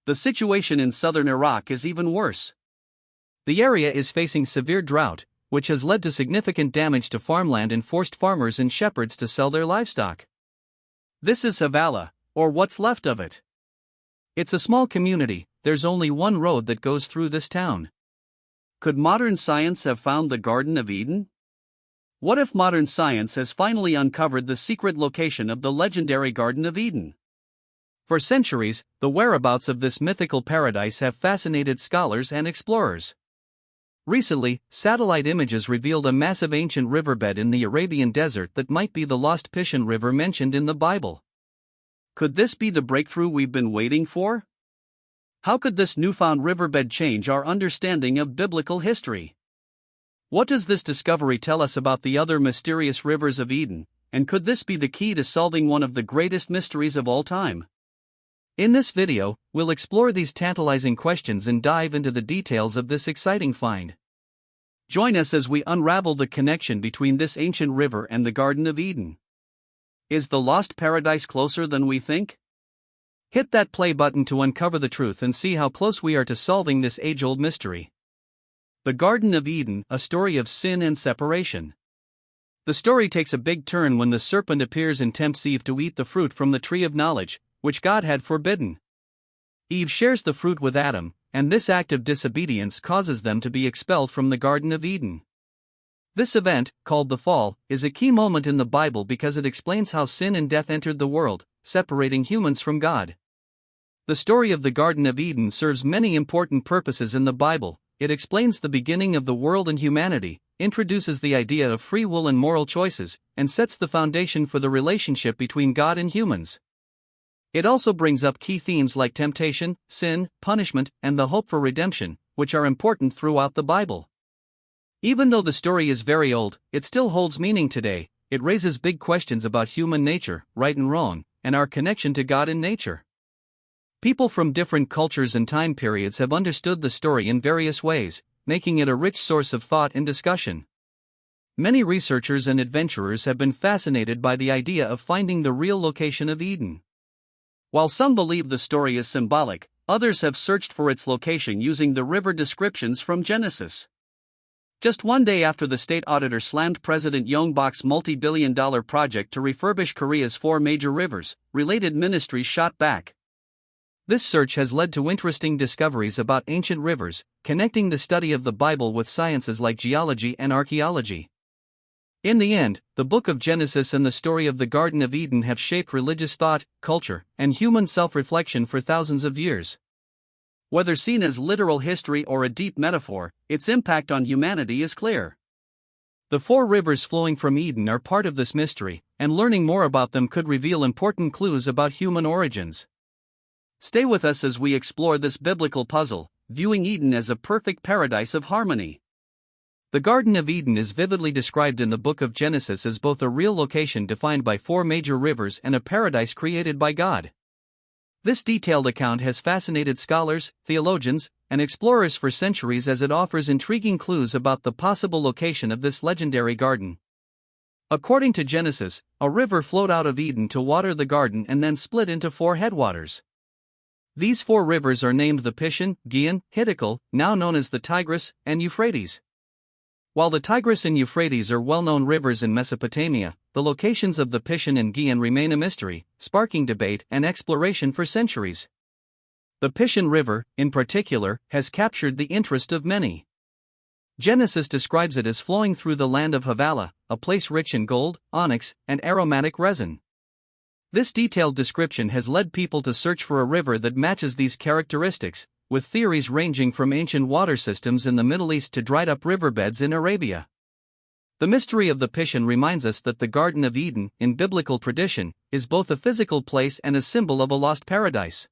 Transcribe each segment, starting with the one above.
The situation in southern Iraq is even worse. The area is facing severe drought, which has led to significant damage to farmland and forced farmers and shepherds to sell their livestock. This is Havala, or what's left of it. It's a small community, there's only one road that goes through this town. Could modern science have found the Garden of Eden? What if modern science has finally uncovered the secret location of the legendary Garden of Eden? For centuries, the whereabouts of this mythical paradise have fascinated scholars and explorers. Recently, satellite images revealed a massive ancient riverbed in the Arabian Desert that might be the lost Pishon River mentioned in the Bible. Could this be the breakthrough we've been waiting for? How could this newfound riverbed change our understanding of biblical history? What does this discovery tell us about the other mysterious rivers of Eden, and could this be the key to solving one of the greatest mysteries of all time? In this video, we'll explore these tantalizing questions and dive into the details of this exciting find. Join us as we unravel the connection between this ancient river and the Garden of Eden. Is the lost paradise closer than we think? Hit that play button to uncover the truth and see how close we are to solving this age-old mystery. The Garden of Eden, a story of sin and separation. The story takes a big turn when the serpent appears and tempts Eve to eat the fruit from the tree of knowledge, which God had forbidden. Eve shares the fruit with Adam, and this act of disobedience causes them to be expelled from the Garden of Eden. This event, called the Fall, is a key moment in the Bible because it explains how sin and death entered the world, separating humans from God. The story of the Garden of Eden serves many important purposes in the Bible. It explains the beginning of the world and humanity, introduces the idea of free will and moral choices, and sets the foundation for the relationship between God and humans. It also brings up key themes like temptation, sin, punishment, and the hope for redemption, which are important throughout the Bible. Even though the story is very old, it still holds meaning today. It raises big questions about human nature, right and wrong, and our connection to God and nature. People from different cultures and time periods have understood the story in various ways, making it a rich source of thought and discussion. Many researchers and adventurers have been fascinated by the idea of finding the real location of Eden. While some believe the story is symbolic, others have searched for its location using the river descriptions from Genesis. Just one day after the state auditor slammed President Yongbok's multi-billion-dollar project to refurbish Korea's 4 major rivers, related ministries shot back. This search has led to interesting discoveries about ancient rivers, connecting the study of the Bible with sciences like geology and archaeology. In the end, the book of Genesis and the story of the Garden of Eden have shaped religious thought, culture, and human self-reflection for thousands of years. Whether seen as literal history or a deep metaphor, its impact on humanity is clear. The 4 rivers flowing from Eden are part of this mystery, and learning more about them could reveal important clues about human origins. Stay with us as we explore this biblical puzzle, viewing Eden as a perfect paradise of harmony. The Garden of Eden is vividly described in the book of Genesis as both a real location defined by 4 major rivers and a paradise created by God. This detailed account has fascinated scholars, theologians, and explorers for centuries as it offers intriguing clues about the possible location of this legendary garden. According to Genesis, a river flowed out of Eden to water the garden and then split into 4 headwaters. These 4 rivers are named the Pishon, Gihon, Hiddkel, now known as the Tigris, and Euphrates. While the Tigris and Euphrates are well-known rivers in Mesopotamia, the locations of the Pishon and Gihon remain a mystery, sparking debate and exploration for centuries. The Pishon River, in particular, has captured the interest of many. Genesis describes it as flowing through the land of Havala, a place rich in gold, onyx, and aromatic resin. This detailed description has led people to search for a river that matches these characteristics, with theories ranging from ancient water systems in the Middle East to dried-up riverbeds in Arabia. The mystery of the Pishon reminds us that the Garden of Eden, in biblical tradition, is both a physical place and a symbol of a lost paradise.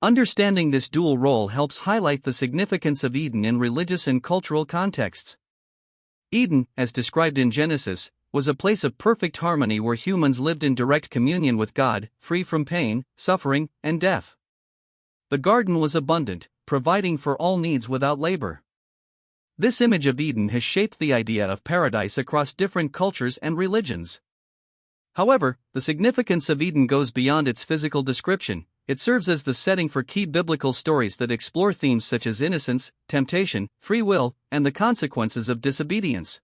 Understanding this dual role helps highlight the significance of Eden in religious and cultural contexts. Eden, as described in Genesis, was a place of perfect harmony where humans lived in direct communion with God, free from pain, suffering, and death. The garden was abundant, providing for all needs without labor. This image of Eden has shaped the idea of paradise across different cultures and religions. However, the significance of Eden goes beyond its physical description. it serves as the setting for key biblical stories that explore themes such as innocence, temptation, free will, and the consequences of disobedience.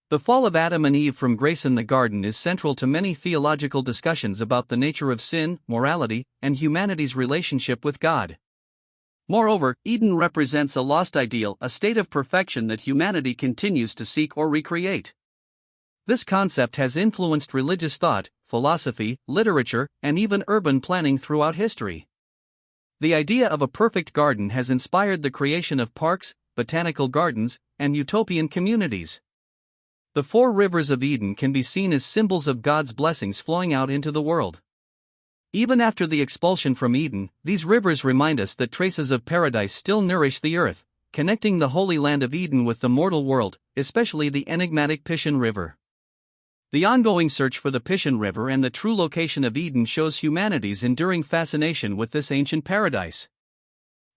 The fall of Adam and Eve from grace in the garden is central to many theological discussions about the nature of sin, morality, and humanity's relationship with God. Moreover, Eden represents a lost ideal, a state of perfection that humanity continues to seek or recreate. This concept has influenced religious thought, philosophy, literature, and even urban planning throughout history. The idea of a perfect garden has inspired the creation of parks, botanical gardens, and utopian communities. The 4 rivers of Eden can be seen as symbols of God's blessings flowing out into the world. Even after the expulsion from Eden, these rivers remind us that traces of paradise still nourish the earth, connecting the holy land of Eden with the mortal world, especially the enigmatic Pishon River. The ongoing search for the Pishon River and the true location of Eden shows humanity's enduring fascination with this ancient paradise.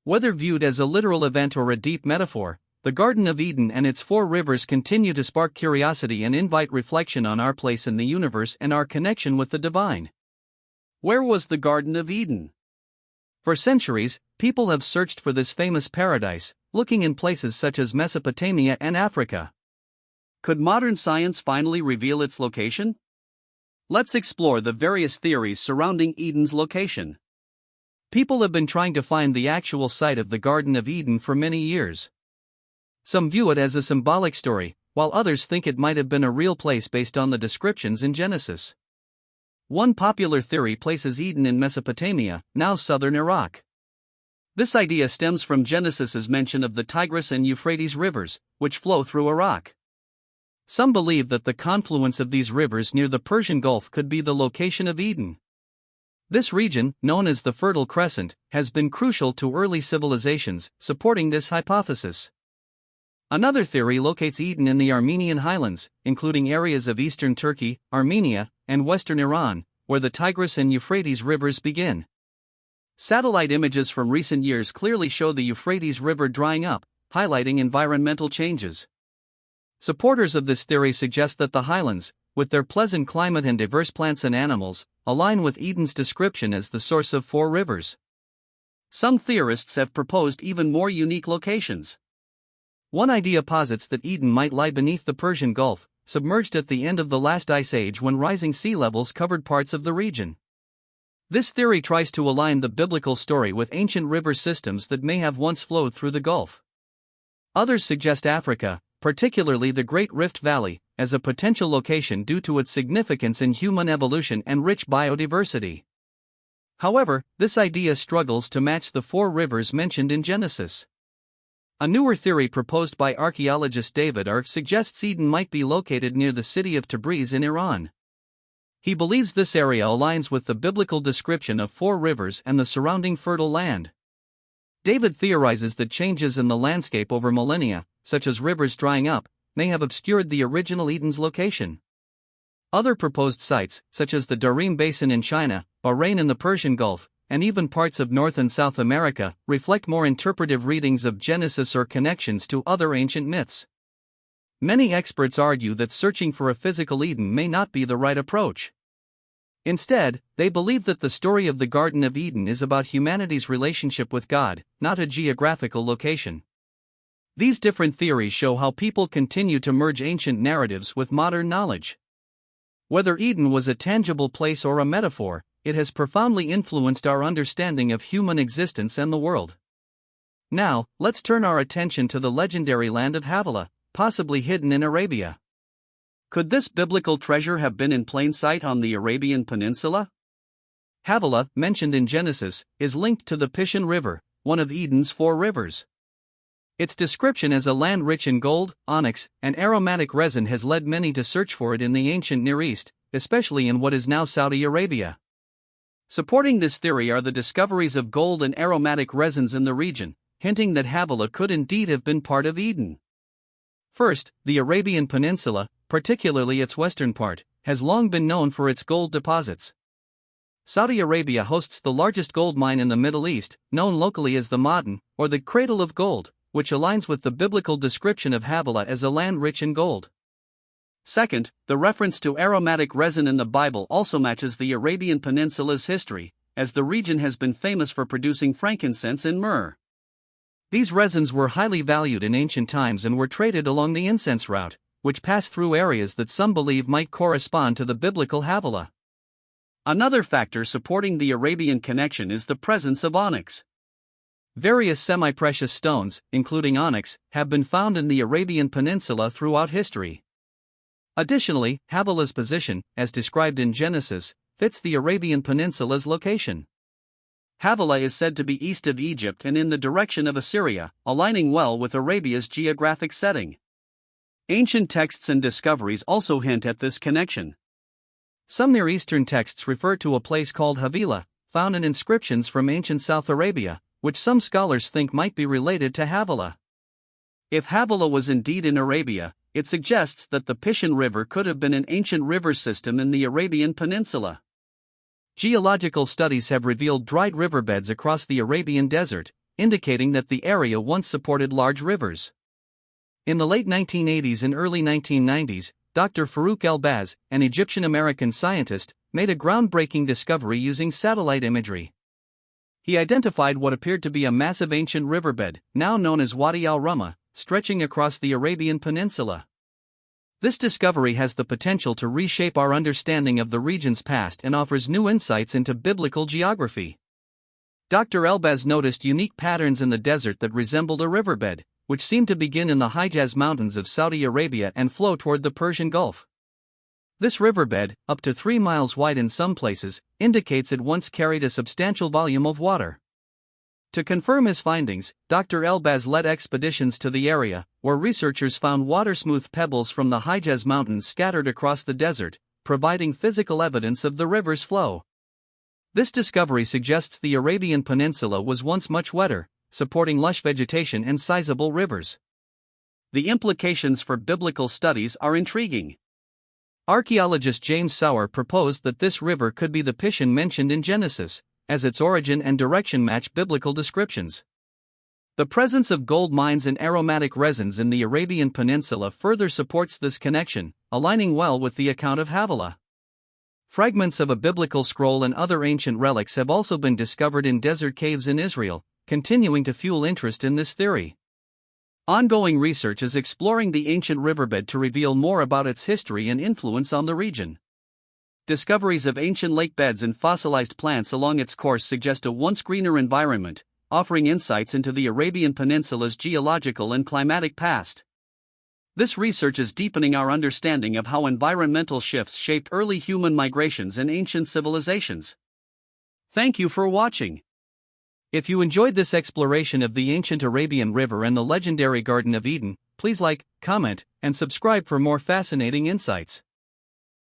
Whether viewed as a literal event or a deep metaphor, the Garden of Eden and its 4 rivers continue to spark curiosity and invite reflection on our place in the universe and our connection with the divine. Where was the Garden of Eden? For centuries, people have searched for this famous paradise, looking in places such as Mesopotamia and Africa. Could modern science finally reveal its location? Let's explore the various theories surrounding Eden's location. People have been trying to find the actual site of the Garden of Eden for many years. Some view it as a symbolic story, while others think it might have been a real place based on the descriptions in Genesis. One popular theory places Eden in Mesopotamia, now southern Iraq. This idea stems from Genesis's mention of the Tigris and Euphrates rivers, which flow through Iraq. Some believe that the confluence of these rivers near the Persian Gulf could be the location of Eden. This region, known as the Fertile Crescent, has been crucial to early civilizations, supporting this hypothesis. Another theory locates Eden in the Armenian highlands, including areas of eastern Turkey, Armenia, and western Iran, where the Tigris and Euphrates rivers begin. Satellite images from recent years clearly show the Euphrates River drying up, highlighting environmental changes. Supporters of this theory suggest that the highlands, with their pleasant climate and diverse plants and animals, align with Eden's description as the source of 4 rivers. Some theorists have proposed even more unique locations. One idea posits that Eden might lie beneath the Persian Gulf, submerged at the end of the last ice age when rising sea levels covered parts of the region. This theory tries to align the biblical story with ancient river systems that may have once flowed through the Gulf. Others suggest Africa, particularly the Great Rift Valley, as a potential location due to its significance in human evolution and rich biodiversity. However, this idea struggles to match the 4 rivers mentioned in Genesis. A newer theory proposed by archaeologist David R. suggests Eden might be located near the city of Tabriz in Iran. He believes this area aligns with the biblical description of 4 rivers and the surrounding fertile land. David theorizes that changes in the landscape over millennia, such as rivers drying up, may have obscured the original Eden's location. Other proposed sites, such as the Darim Basin in China, Bahrain in the Persian Gulf, and even parts of North and South America, reflect more interpretive readings of Genesis or connections to other ancient myths. Many experts argue that searching for a physical Eden may not be the right approach. Instead, they believe that the story of the Garden of Eden is about humanity's relationship with God, not a geographical location. These different theories show how people continue to merge ancient narratives with modern knowledge. Whether Eden was a tangible place or a metaphor, it has profoundly influenced our understanding of human existence and the world. Now, let's turn our attention to the legendary land of Havilah, possibly hidden in Arabia. Could this biblical treasure have been in plain sight on the Arabian Peninsula? Havilah, mentioned in Genesis, is linked to the Pishon River, one of Eden's 4 rivers. Its description as a land rich in gold, onyx, and aromatic resin has led many to search for it in the ancient Near East, especially in what is now Saudi Arabia. Supporting this theory are the discoveries of gold and aromatic resins in the region, hinting that Havilah could indeed have been part of Eden. First, the Arabian Peninsula, particularly its western part, has long been known for its gold deposits. Saudi Arabia hosts the largest gold mine in the Middle East, known locally as the Ma'aden, or the Cradle of Gold, which aligns with the biblical description of Havilah as a land rich in gold. Second, the reference to aromatic resin in the Bible also matches the Arabian Peninsula's history, as the region has been famous for producing frankincense and myrrh. These resins were highly valued in ancient times and were traded along the incense route, which passed through areas that some believe might correspond to the biblical Havilah. Another factor supporting the Arabian connection is the presence of onyx. Various semi-precious stones, including onyx, have been found in the Arabian Peninsula throughout history. Additionally, Havilah's position, as described in Genesis, fits the Arabian Peninsula's location. Havilah is said to be east of Egypt and in the direction of Assyria, aligning well with Arabia's geographic setting. Ancient texts and discoveries also hint at this connection. Some Near Eastern texts refer to a place called Havilah, found in inscriptions from ancient South Arabia, which some scholars think might be related to Havilah. If Havilah was indeed in Arabia, it suggests that the Pishon River could have been an ancient river system in the Arabian Peninsula. Geological studies have revealed dried riverbeds across the Arabian Desert, indicating that the area once supported large rivers. In the late 1980s and early 1990s, Dr. Farouk El-Baz, an Egyptian-American scientist, made a groundbreaking discovery using satellite imagery. He identified what appeared to be a massive ancient riverbed, now known as Wadi al-Rumma, stretching across the Arabian Peninsula. This discovery has the potential to reshape our understanding of the region's past and offers new insights into biblical geography. Dr. El-Baz noticed unique patterns in the desert that resembled a riverbed, which seemed to begin in the Hijaz Mountains of Saudi Arabia and flow toward the Persian Gulf. This riverbed, up to 3 miles wide in some places, indicates it once carried a substantial volume of water. To confirm his findings, Dr. El-Baz led expeditions to the area, where researchers found water-smooth pebbles from the Hijaz Mountains scattered across the desert, providing physical evidence of the river's flow. This discovery suggests the Arabian Peninsula was once much wetter, supporting lush vegetation and sizable rivers. The implications for biblical studies are intriguing. Archaeologist James Sauer proposed that this river could be the Pishon mentioned in Genesis, as its origin and direction match biblical descriptions. The presence of gold mines and aromatic resins in the Arabian Peninsula further supports this connection, aligning well with the account of Havilah. Fragments of a biblical scroll and other ancient relics have also been discovered in desert caves in Israel, continuing to fuel interest in this theory. Ongoing research is exploring the ancient riverbed to reveal more about its history and influence on the region. Discoveries of ancient lake beds and fossilized plants along its course suggest a once greener environment, offering insights into the Arabian Peninsula's geological and climatic past. This research is deepening our understanding of how environmental shifts shaped early human migrations and ancient civilizations. Thank you for watching. If you enjoyed this exploration of the ancient Arabian River and the legendary Garden of Eden, please like, comment, and subscribe for more fascinating insights.